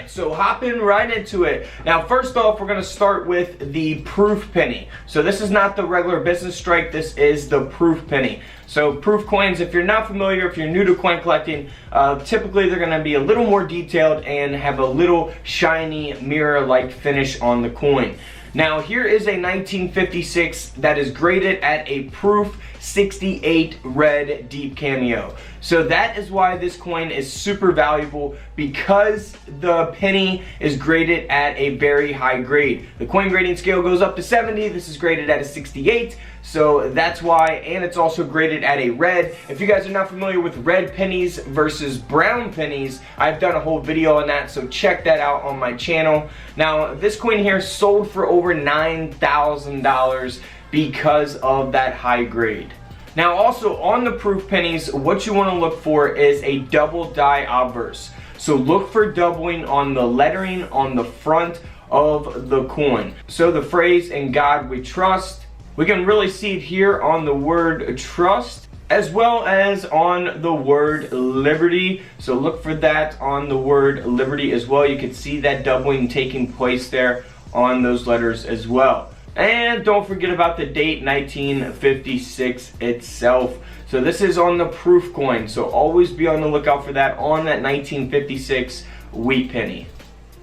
Alright, so hopping right into it. Now first off, we're going to start with the proof penny. So this is not the regular business strike, this is the proof penny. So proof coins, if you're not familiar, if you're new to coin collecting, typically they're going to be a little more detailed and have a little shiny mirror-like finish on the coin. Now here is a 1956 that is graded at a proof 68 red deep cameo. So that is why this coin is super valuable, because the penny is graded at a very high grade. The coin grading scale goes up to 70. This is graded at a 68. So that's why, and it's also graded at a red. If you guys are not familiar with red pennies versus brown pennies, I've done a whole video on that, so check that out on my channel. Now this coin here sold for over $9,000 because of that high grade. Now also on the proof pennies, what you want to look for is a double die obverse. So look for doubling on the lettering on the front of the coin. So the phrase "In God We Trust," we can really see it here on the word trust, as well as on the word liberty. So look for that on the word liberty as well. You can see that doubling taking place there on those letters as well. And don't forget about the date, 1956 itself. So this is on the proof coin, so always be on the lookout for that on that 1956 wheat penny.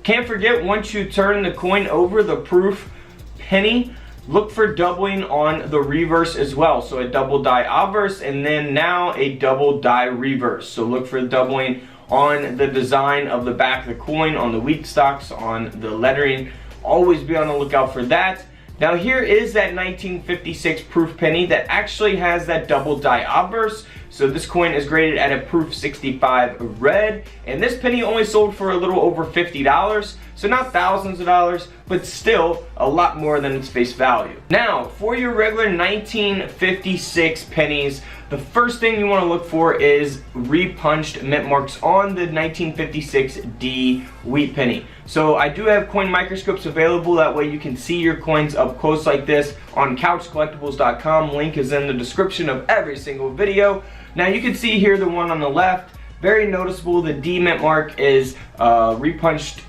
Can't forget, once you turn the coin over, the proof penny, look for doubling on the reverse as well. So a double die obverse, and then now a double die reverse. So look for doubling on the design of the back of the coin, on the wheat stocks, on the lettering. Always be on the lookout for that. Now here is that 1956 proof penny that actually has that double die obverse. So this coin is graded at a proof 65 red, and this penny only sold for a little over $50. So not thousands of dollars, but still a lot more than its face value. Now for your regular 1956 pennies, the first thing you want to look for is repunched mint marks on the 1956 D wheat penny. So I do have coin microscopes available, that way you can see your coins up close like this on couchcollectibles.com. Link is in the description of every single video. Now you can see here the one on the left, very noticeable. The D mint mark is repunched,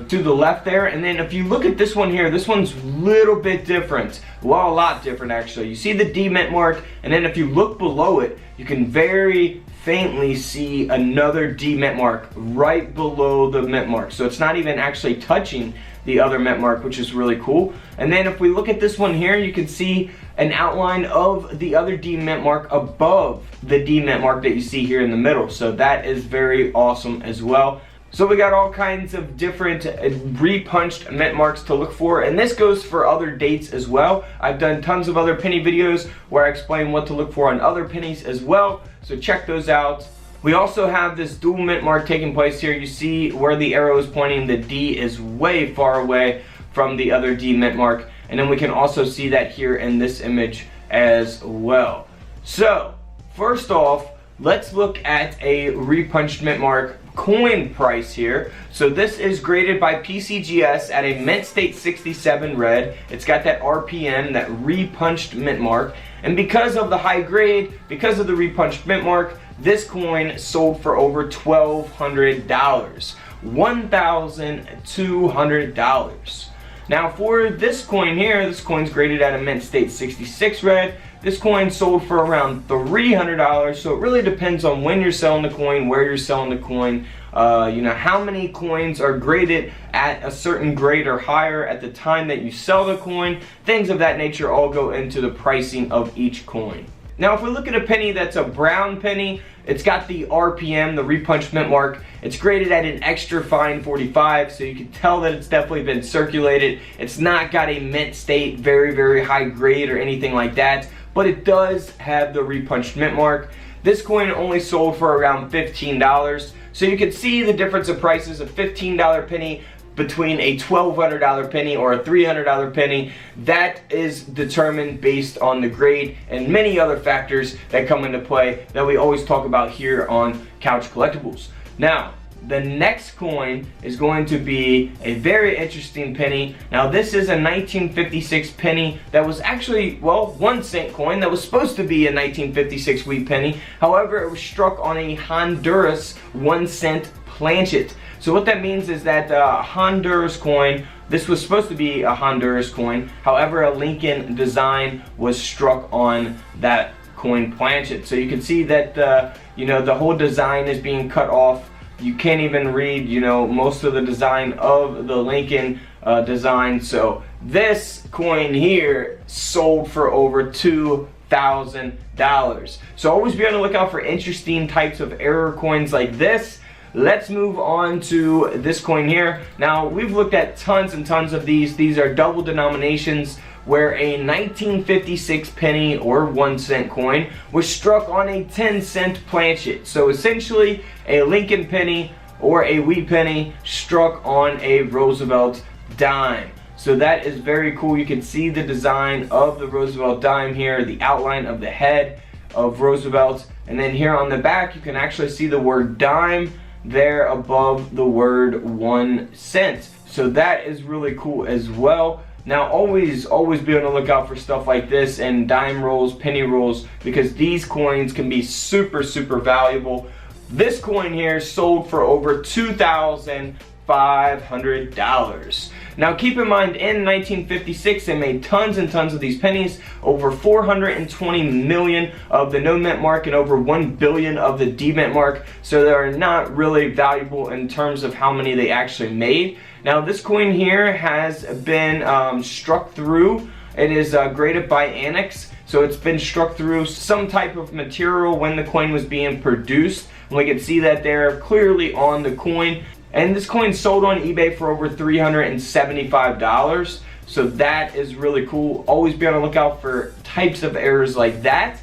to the left there. And then if you look at this one here, this one's a little bit different. Well, a lot different actually. You see the D mint mark, and then if you look below it, you can very faintly see another D mint mark right below the mint mark. So it's not even actually touching the other mint mark, which is really cool. And then if we look at this one here, you can see an outline of the other D mint mark above the D mint mark that you see here in the middle. So that is very awesome as well. So we got all kinds of different repunched mint marks to look for, and this goes for other dates as well. I've done tons of other penny videos where I explain what to look for on other pennies as well, so check those out. We also have this dual mint mark taking place here. You see where the arrow is pointing, the D is way far away from the other D mint mark, and then we can also see that here in this image as well. So first off, let's look at a repunched mint mark coin price here. So this is graded by PCGS at a mint state 67 red. It's got that RPM, that repunched mint mark, and because of the high grade, because of the repunched mint mark, this coin sold for over $1,200, $1,200. Now for this coin here, this coin's graded at a mint state 66 red. This coin sold for around $300, so it really depends on when you're selling the coin, where you're selling the coin, how many coins are graded at a certain grade or higher at the time that you sell the coin. Things of that nature all go into the pricing of each coin. Now if we look at a penny that's a brown penny, it's got the RPM, the repunched mint mark. It's graded at an extra fine 45, so you can tell that it's definitely been circulated. It's not got a mint state, very, very high grade or anything like that, but it does have the repunched mint mark. This coin only sold for around $15, so you can see the difference of prices. A $15 penny between a $1,200 penny or a $300 penny. That is determined based on the grade and many other factors that come into play that we always talk about here on Couch Collectibles. Now, the next coin is going to be a very interesting penny. Now this is a 1956 penny that was actually, well, 1 cent coin that was supposed to be a 1956 wheat penny. However, it was struck on a Honduras 1 cent planchet. So what that means is that Honduras coin, this was supposed to be a Honduras coin, however a Lincoln design was struck on that coin planchet. So you can see that you know, the whole design is being cut off. You can't even read, you know, most of the design of the Lincoln design. So this coin here sold for over $2,000. So always be on the lookout for interesting types of error coins like this. Let's move on to this coin here. Now, we've looked at tons and tons of these. These are double denominations where a 1956 penny or 1 cent coin was struck on a 10-cent planchet. So essentially a Lincoln penny or a wheat penny struck on a Roosevelt dime. So that is very cool. You can see the design of the Roosevelt dime here, the outline of the head of Roosevelt, and then here on the back you can actually see the word dime there above the word 1 cent. So that is really cool as well. Now always be on the lookout for stuff like this and dime rolls, penny rolls, because these coins can be super valuable. This coin here sold for over $2,500. Now keep in mind, in 1956 they made tons and tons of these pennies, over 420 million of the no mint mark and over 1 billion of the D-mint mark. So they are not really valuable in terms of how many they actually made. Now this coin here has been struck through. It is graded by Annex, so it's been struck through some type of material when the coin was being produced. And we can see that there clearly on the coin. And this coin sold on eBay for over $375. So that is really cool. Always be on the lookout for types of errors like that.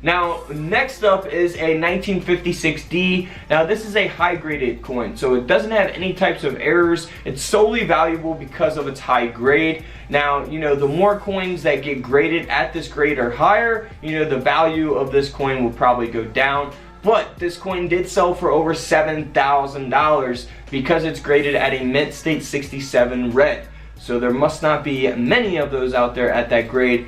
Now, next up is a 1956D. Now, this is a high graded coin, so it doesn't have any types of errors. It's solely valuable because of its high grade. Now, you know, the more coins that get graded at this grade or higher, you know, the value of this coin will probably go down. But this coin did sell for over $7,000 because it's graded at a mint state 67 red. So there must not be many of those out there at that grade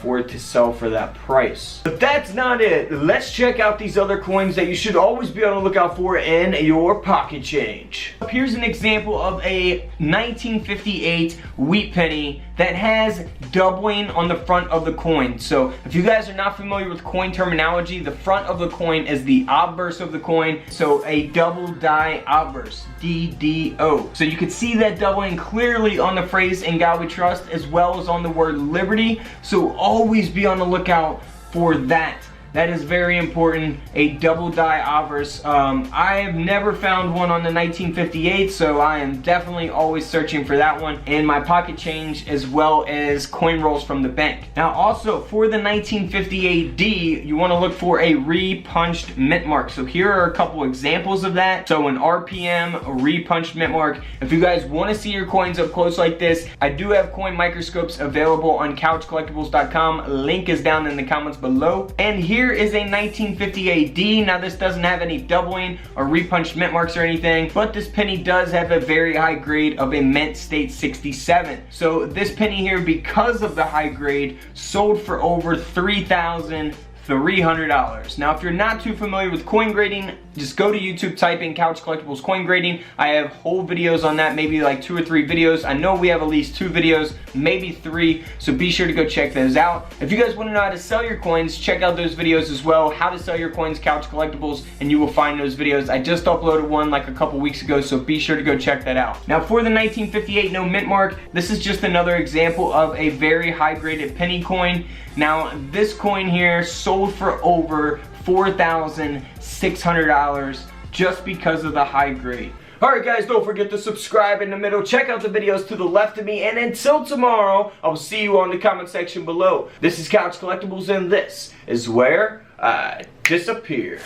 for it to sell for that price. But that's not it. Let's check out these other coins that you should always be on the lookout for in your pocket change. Here's an example of a 1958 wheat penny that has doubling on the front of the coin. So if you guys are not familiar with coin terminology, the front of the coin is the obverse of the coin. So a double die obverse, DDO. So you can see that doubling clearly on the phrase "In God We Trust" as well as on the word liberty. So always be on the lookout for that. That is very important, a double die obverse. I have never found one on the 1958, so I am definitely always searching for that one in my pocket change as well as coin rolls from the bank. Now also for the 1958D, you want to look for a re-punched mint mark. So here are a couple examples of that. So an RPM, a re-punched mint mark. If you guys want to see your coins up close like this, I do have coin microscopes available on couchcollectibles.com. Link is down in the comments below. And here is a 1958D. Now this doesn't have any doubling or repunched mint marks or anything, but this penny does have a very high grade of a mint state 67. So this penny here, because of the high grade, sold for over $3,300. Now if you're not too familiar with coin grading, just go to YouTube, type in Couch Collectibles coin grading. I have whole videos on that, maybe like 2 or 3 videos. I know we have at least 2 videos, maybe 3, so be sure to go check those out. If you guys want to know how to sell your coins, check out those videos as well. How to sell your coins, Couch Collectibles, and you will find those videos. I just uploaded one like a couple weeks ago, so be sure to go check that out. Now for the 1958 no mint mark, this is just another example of a very high graded penny coin. Now this coin here sold for over $4,600 just because of the high grade. Alright guys, don't forget to subscribe in the middle. Check out the videos to the left of me. And until tomorrow, I will see you on the comment section below. This is Couch Collectibles and this is where I disappear.